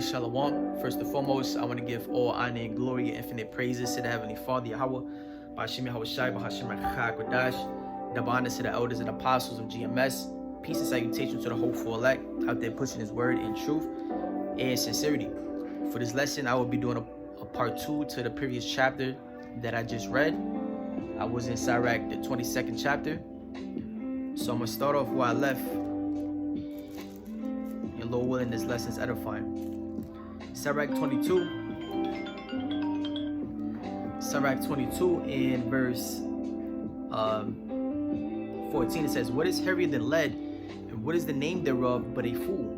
Shalom. First and foremost, I want to give all honor and glory and infinite praises to the Heavenly Father, Yahweh, Bashim Yahweh Shai, Bahashim Kodash, double honor to the elders and apostles of GMS, peace and salutation to the hopeful elect out there pushing His word in truth and sincerity. For this lesson, I will be doing a part 2 to the previous chapter that I just read. I was in Sirach, the 22nd chapter. So I'm going to start off where I left. And Lord willing, this lesson is edifying. Sirach 22 in verse 14, it says, "What is heavier than lead, and what is the name thereof but a fool?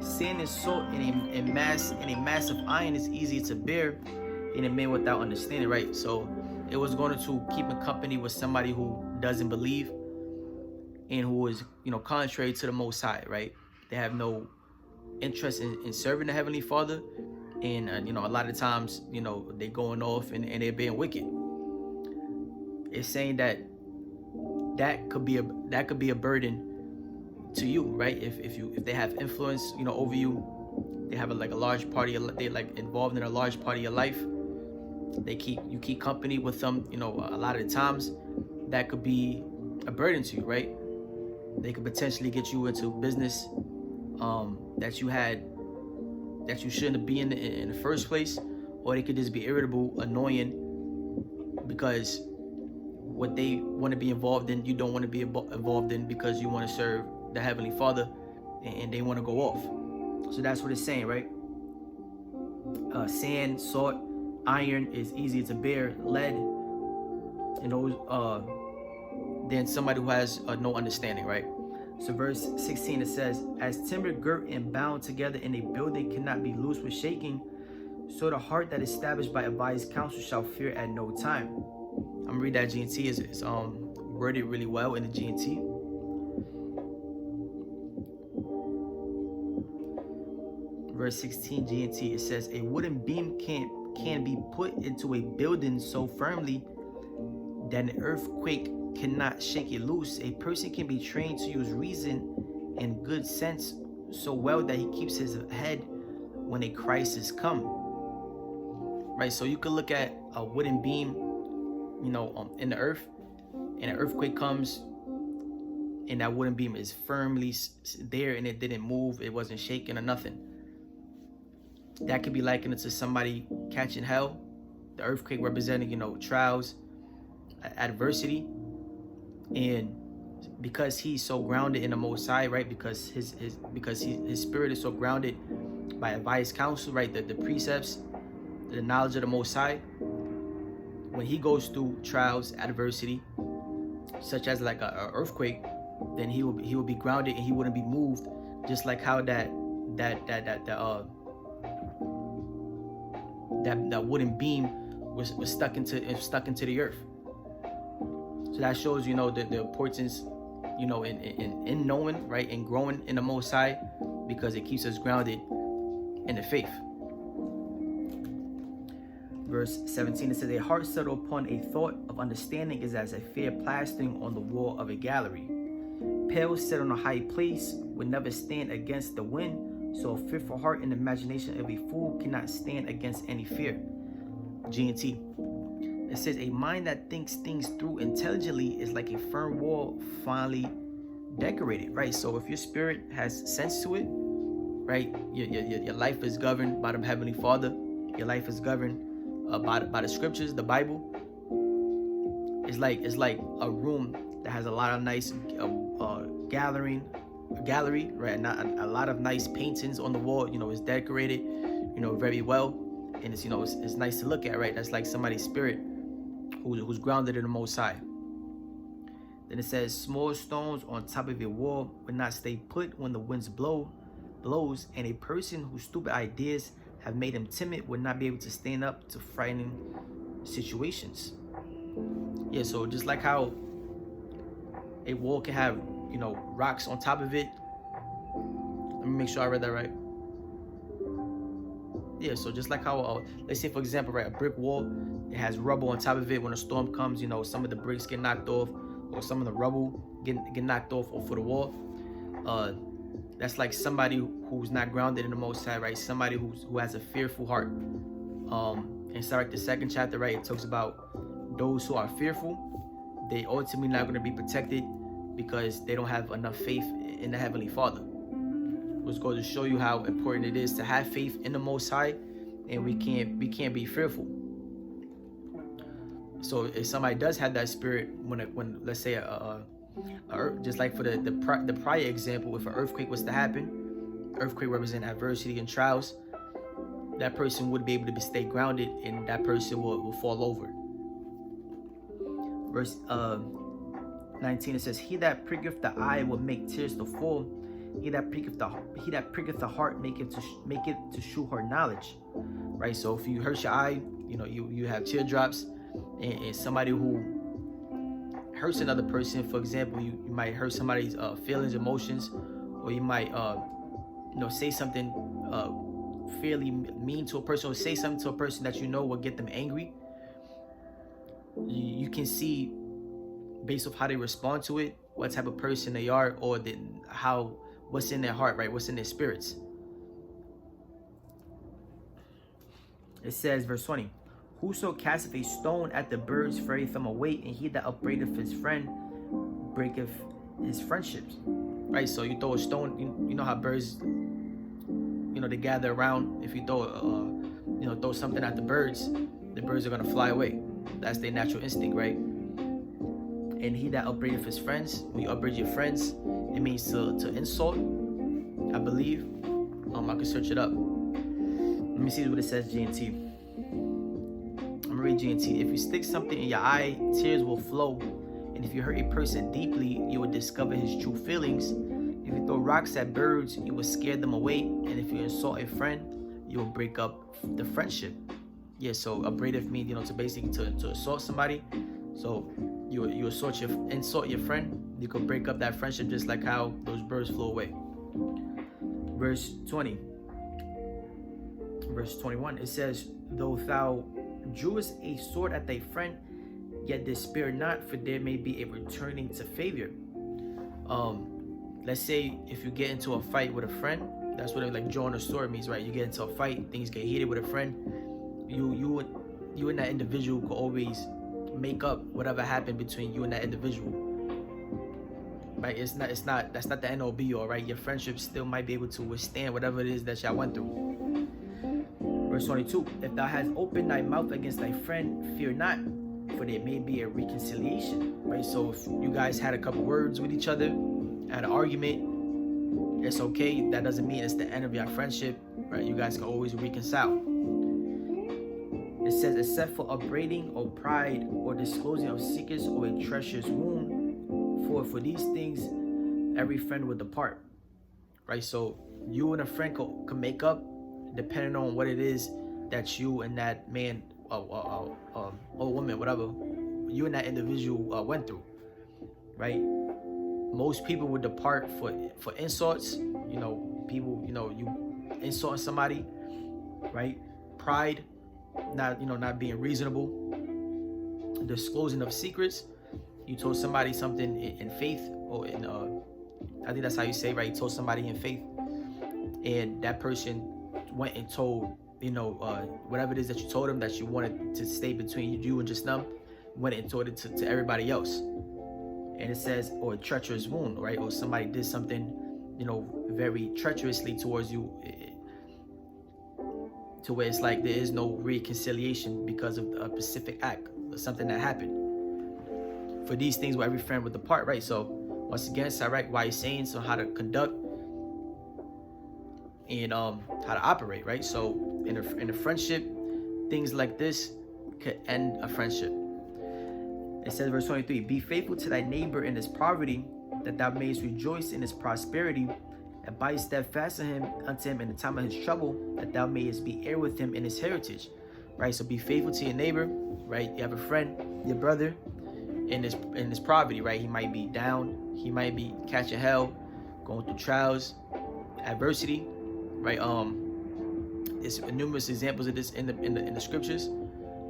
Sand and salt and a mass of iron is easier to bear than a man without understanding," right? So it was going to keep in company with somebody who doesn't believe and who is, contrary to the Most High, right? They have no interest in serving the Heavenly Father, and a lot of times they're going off and they're being wicked. It's saying that could be a burden to you, right? If they have influence over you, they have a large part of they're involved in a large part of your life. You keep company with them, a lot of the times that could be a burden to you, right? They could potentially get you into business that you shouldn't be in the first place, or they could just be irritable, annoying, because what they want to be involved in, you don't want to be involved in, because you want to serve the Heavenly Father, and they want to go off. So that's what it's saying, right? Sand, salt, iron is easier to bear, lead, than somebody who has no understanding, right? So verse 16, it says, "As timber girt and bound together in a building cannot be loosed with shaking, so the heart that is established by a wise counsel shall fear at no time." I'm gonna read that GNT. It's worded really well in the GNT. Verse 16 GNT, it says, "A wooden beam can be put into a building so firmly that an earthquake cannot shake it loose. A person can be trained to use reason and good sense so well that he keeps his head when a crisis comes." Right, so you could look at a wooden beam, in the earth, and an earthquake comes, and that wooden beam is firmly there, and it didn't move, it wasn't shaking or nothing. That could be likened to somebody catching hell. The earthquake representing, trials, adversity. And because he's so grounded in the Most High, right? Because his spirit is so grounded by a wise counsel, right? The precepts, the knowledge of the Most High. When he goes through trials, adversity, such as like an earthquake, then he will be grounded and he wouldn't be moved, just like how that wooden beam was stuck into the earth. So that shows, the importance, in knowing, right, and growing in the Most High, because it keeps us grounded in the faith. Verse 17, it says, "A heart settled upon a thought of understanding is as a fair plastering on the wall of a gallery. Pale set on a high place would never stand against the wind, so a fearful heart and imagination of a fool cannot stand against any fear." GNT. It says, "A mind that thinks things through intelligently is like a firm wall finely decorated," right? So if your spirit has sense to it, right, your life is governed by the Heavenly Father. Your life is governed by the scriptures, the Bible. It's like a room that has a lot of nice gallery, right? Not a lot of nice paintings on the wall. It's decorated, very well, and it's it's nice to look at, right? That's like somebody's spirit who's grounded in the Most High. Then it says, "Small stones on top of a wall would not stay put when the winds blows, and a person whose stupid ideas have made him timid would not be able to stand up to frightening situations." Yeah, so just like how a wall can have, rocks on top of it. Let me make sure I read that right. Yeah, so just like how, let's say for example, right, a brick wall, it has rubble on top of it. When a storm comes, some of the bricks get knocked off, or some of the rubble get knocked off of the wall. That's like somebody who's not grounded in the Most High, right? Somebody who has a fearful heart. In Sirach, the 2nd chapter, right, it talks about those who are fearful, they ultimately not going to be protected because they don't have enough faith in the Heavenly Father. Which goes to show you how important it is to have faith in the Most High, and we can't be fearful. So if somebody does have that spirit, when let's say just like for the prior example, if an earthquake was to happen, earthquake represents adversity and trials, that person would be able to stay grounded, and that person will fall over. Verse 19, it says, "He that pricketh the eye will make tears to fall. He that pricketh the heart make it to shew her knowledge." Right. So if you hurt your eye, you have teardrops, and somebody who hurts another person, for example, you might hurt somebody's feelings, emotions, or you might say something fairly mean to a person, or say something to a person that will get them angry. You can see based off how they respond to it what type of person they are, or what's in their heart, right? What's in their spirits. It says, verse 20, "Whoso casteth a stone at the birds fareth them away, and he that upbraideth his friend breaketh his friendships." Right? So you throw a stone, you know how birds, they gather around. If you throw something at the birds are gonna fly away. That's their natural instinct, right? And he that upbraideth his friends, when you upbraid your friends, it means to insult, I believe. I can search it up. Let me see what it says, GNT. I'm gonna read GNT. "If you stick something in your eye, tears will flow. And if you hurt a person deeply, you will discover his true feelings. If you throw rocks at birds, you will scare them away. And if you insult a friend, you will break up the friendship." Yeah, so upbraideth means, to assault somebody. So you insult your friend, you could break up that friendship, just like how those birds flew away. Verse 20. Verse 21, it says, "Though thou drewest a sword at thy friend, yet despair not, for there may be a returning to favor." Let's say if you get into a fight with a friend, that's what like drawing a sword means, right? You get into a fight, things get heated with a friend. You and that individual could always make up whatever happened between you and that individual. Right? That's not the end all be all, right? Your friendship still might be able to withstand whatever it is that y'all went through. Verse 22, "If thou hast opened thy mouth against thy friend, fear not, for there may be a reconciliation." Right? So if you guys had a couple words with each other, had an argument, it's okay. That doesn't mean it's the end of your friendship, right? You guys can always reconcile. It says, "Except for upbraiding or pride or disclosing of secrets or a treacherous wound, for these things every friend will depart." Right? So you and a friend can make up, depending on what it is that you and that man or woman, whatever, you and that individual went through. Right? Most people would depart for insults. People, you insulting somebody, right? Pride, not being reasonable. Disclosing of secrets. You told somebody something in faith, or I think that's how you say, right? You told somebody in faith, and that person went and told, whatever it is that you told them that you wanted to stay between you and just them, went and told it to everybody else. And it says, or a treacherous wound, right? Or somebody did something, very treacherously towards you, to where it's like there is no reconciliation because of a specific act or something that happened. For these things where every friend would depart, right? So once again, Sirach, why he's saying, so how to conduct and how to operate, right? So in a friendship, things like this could end a friendship. It says, verse 23, "Be faithful to thy neighbor in his poverty, that thou mayest rejoice in his prosperity. Abide steadfast unto him in the time of his trouble, that thou mayest be heir with him in his heritage." Right? So be faithful to your neighbor, right? You have a friend, your brother, in his poverty, right? He might be down, he might be catching hell, going through trials, adversity, right? There's numerous examples of this in the scriptures.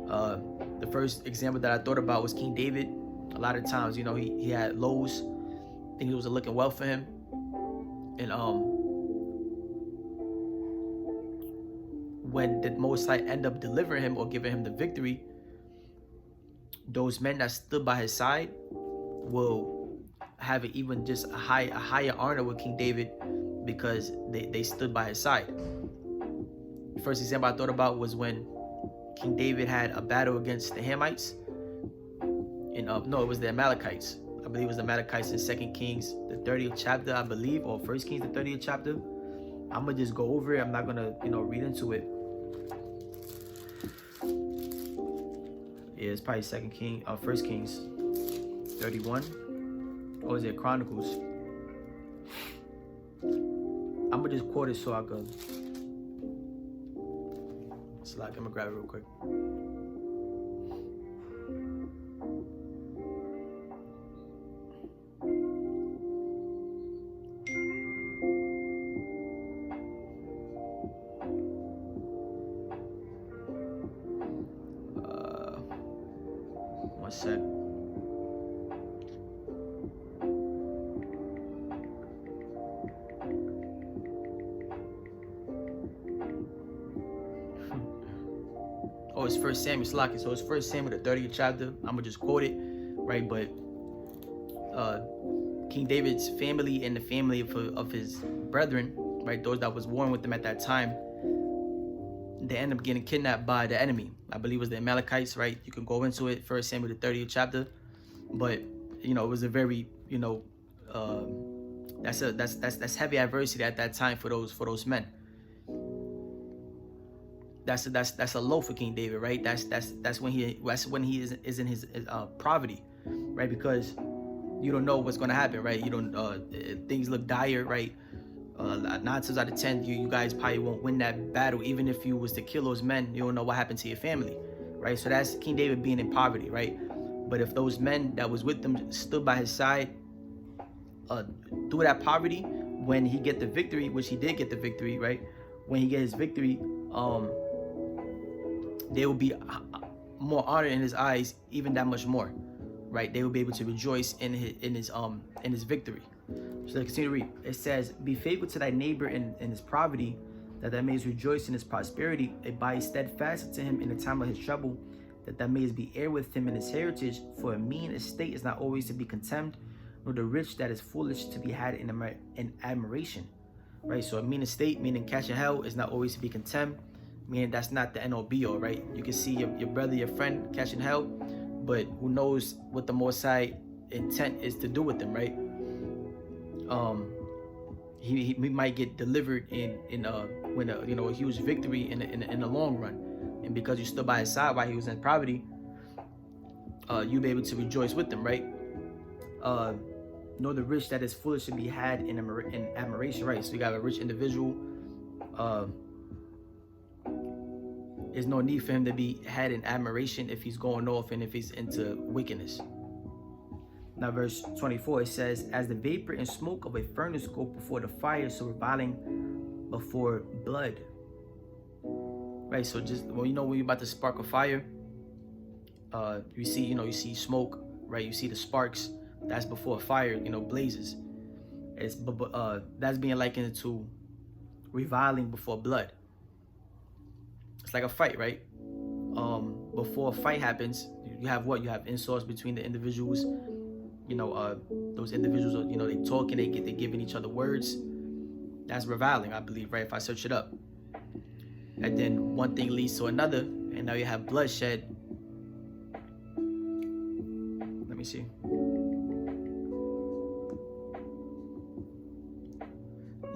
The first example that I thought about was King David. A lot of times, he had lows, things wasn't looking well for him, and when the Most High end up delivering him or giving him the victory, those men that stood by his side will have it even just a higher honor with King David, because they stood by his side. The first example I thought about was when King David had a battle against the Hamites, and no, it was the Amalekites. I believe it was the Amalekites in 2 Kings, the 30th chapter, I believe, or 1 Kings, the 30th chapter. I'm gonna just go over it. I'm not gonna, read into it. Yeah, it's probably 1 Kings 31, or is it Chronicles? I'm gonna just quote it so I could. It's like, I'm gonna grab it real quick. One sec. Oh, it's 1 Samuel, Sirach. So it's 1 Samuel, the 30th chapter. I'm gonna just quote it, right? But King David's family and the family of his brethren, right, those that was warring with him at that time, they end up getting kidnapped by the enemy. I believe it was the Amalekites, right? You can go into it, 1 Samuel, the 30th chapter. But it was a very, that's heavy adversity at that time for those men. That's a low for King David, right? That's when he is in his poverty, right? Because you don't know what's going to happen, right? You don't things look dire, right? 9 times out of 10, you guys probably won't win that battle. Even if you was to kill those men, you don't know what happened to your family, right? So that's King David being in poverty, right? But if those men that was with him stood by his side through that poverty, when he get the victory, which he did get the victory, right? When he get his victory, they will be more honored in his eyes, even that much more, right? They will be able to rejoice in his victory. So let's continue to read. It says, "Be faithful to thy neighbor in his poverty, that thou mayest rejoice in his prosperity, and be steadfast to him in the time of his trouble, that thou mayest be heir with him in his heritage. For a mean estate is not always to be contemned, nor the rich that is foolish to be had in admiration." Right? So a mean estate, meaning catching hell, is not always to be contemned, meaning that's not the end all be all, right? You can see your brother, your friend catching hell, but who knows what the Most High intent is to do with them, right? He might get delivered in a huge victory in the long run, and because you stood by his side while he was in poverty, you'll be able to rejoice with them, right? Nor the rich that is foolish to be had in admiration, right? So you got a rich individual. There's no need for him to be had in admiration if he's going off and if he's into wickedness. Now verse 24, it says, "As the vapor and smoke of a furnace go before the fire, so reviling before blood." Right, so just when you're about to spark a fire, you see smoke, right? You see the sparks. That's before a fire, blazes. That's being likened to reviling before blood. It's like a fight, right? Before a fight happens, you have what? You have insults between the individuals. Those individuals are, they talking, they're giving each other words. That's reviling, I believe, right? If I search it up. And then one thing leads to another, and now you have bloodshed. Let me see.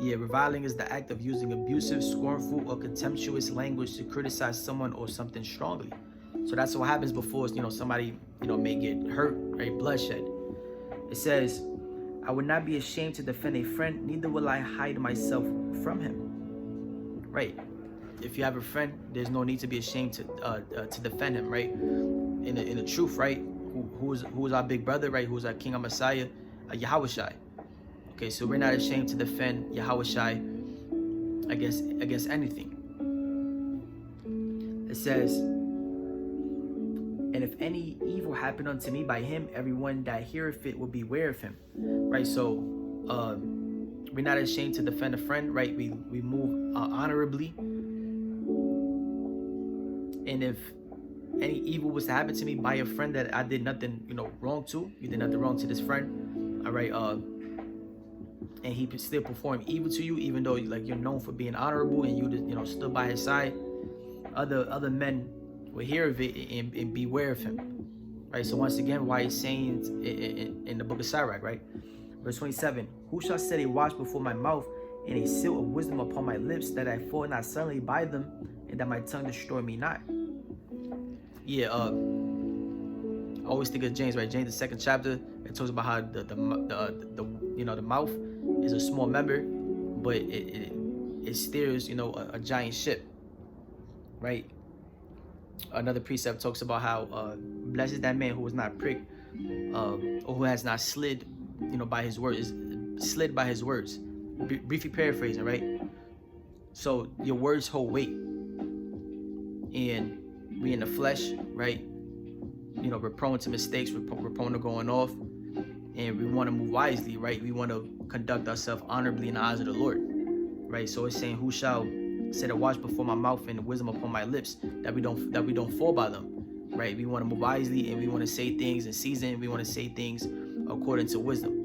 Yeah, reviling is the act of using abusive, scornful, or contemptuous language to criticize someone or something strongly. So that's what happens before, somebody, may get hurt, right? Bloodshed. It says, "I would not be ashamed to defend a friend, neither will I hide myself from him." Right? If you have a friend, there's no need to be ashamed to defend him, right? In the truth, right? Who is our big brother, right? Who is our King, our Messiah, Yahushai. Okay, so we're not ashamed to defend Yahushai against anything. It says, "And if any evil happen unto me by him, everyone that heareth it will beware of him." Right, so we're not ashamed to defend a friend, right? We move honorably And if any evil was to happen to me by a friend that I did nothing, wrong to, you did nothing wrong to this friend, all right, and he still performed evil to you, even though like you're known for being honorable and you just stood by his side, other men will hear of it and beware of him, right? So once again, why he's saying in the book of Sirach, right? Verse 27, who shall set a watch before my mouth and a seal of wisdom upon my lips, that I fall not suddenly by them, and that my tongue destroy me not? Yeah, I always think of James, right? James, the second chapter, it talks about how the mouth is a small member, but it steers a giant ship, right? Another precept talks about how blessed is that man who is not pricked, or who has not slid, by his words, is slid by his words. Briefly paraphrasing, right? So your words hold weight, and we in the flesh, right? We're prone to mistakes, we're prone to going off, and we want to move wisely, right? We want to conduct ourselves honorably in the eyes of the Lord, right? So it's saying, who shall set a watch before my mouth and wisdom upon my lips, that we don't fall by them, right? We want to move wisely, and we want to say things in season. We want to say things according to wisdom.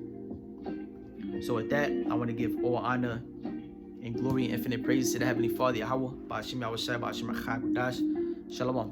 So with that, I want to give all honor and glory and infinite praises to the Heavenly Father, Yahweh, Ba'ashim Yahushua, Ba'ashim Achad Shalom.